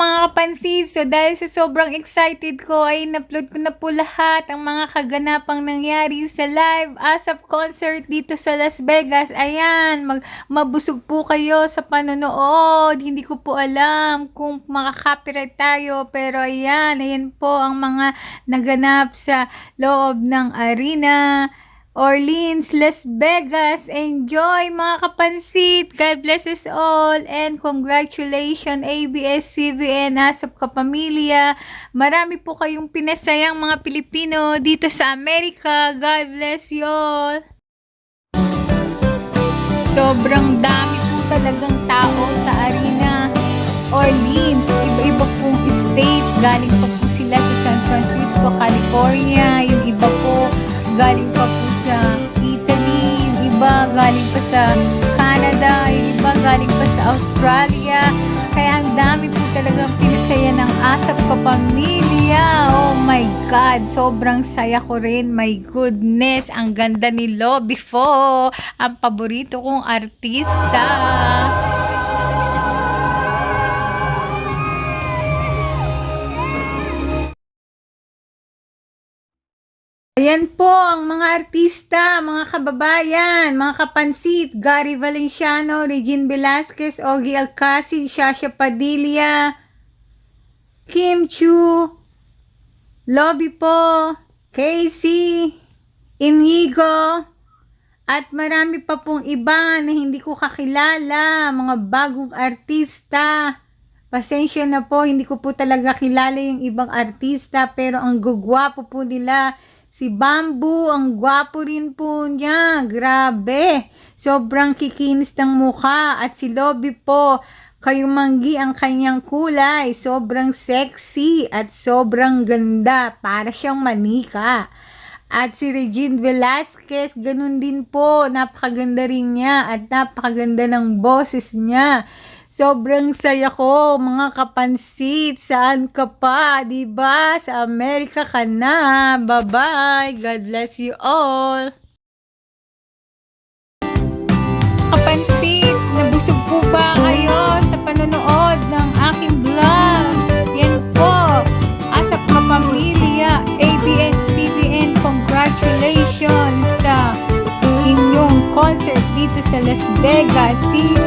mga kapansin. So dahil sa sobrang excited ko ay in-upload ko na po lahat ang mga kaganapang nangyari sa live ASAP concert dito sa Las Vegas. Ayan, mabusog po kayo sa panonood. Hindi ko po alam kung makaka-copyright tayo, pero ayan po ang mga naganap sa loob ng arena Orleans, Las Vegas. Enjoy mga kapansit. God bless us all and congratulations ABS-CBN ASAP Kapamilya. Marami po kayong pinasayang mga Pilipino dito sa Amerika. God bless you all. Sobrang dami po talagang tao sa arena Orleans. Iba-iba pong states. Galing pa po sila sa San Francisco, California. Yung iba po galing pa po sa Italy, yung iba galing pa sa Canada, yung iba galing pa sa Australia. Kaya ang dami po talagang pinasaya ng ASAP Kapamilya. Oh my God, sobrang saya ko rin. My goodness, ang ganda ni Lobby Fo, ang paborito kong artista. Ayan po ang mga artista, mga kababayan, mga kapansit, Gary Valenciano, Regine Velasquez, Ogie Alcacid, Shasha Padilla, Kim Chu, Lobby po, Casey, Inigo, at marami pa pong iba na hindi ko kakilala, mga bagong artista. Pasensya na po, hindi ko po talaga kilala yung ibang artista, pero ang gugwapo po nila. Si Bamboo, ang gwapo rin po niya. Grabe. Sobrang kikinis ng mukha. At si Lobby po, kayumanggi ang kanyang kulay. Sobrang sexy at sobrang ganda. Para siyang manika. At si Regine Velasquez, ganun din po. Napakaganda rin niya at napakaganda ng boses niya. Sobrang saya ko, mga kapansit. Saan ka pa? Diba? Sa Amerika ka na. Bye-bye. God bless you all. Kapansit, nabusog po ba kayo sa panonood ng aking vlog? Yan po. ASAP Kapamilya, ABS-CBN, congratulations sa inyong concert dito sa Las Vegas. See you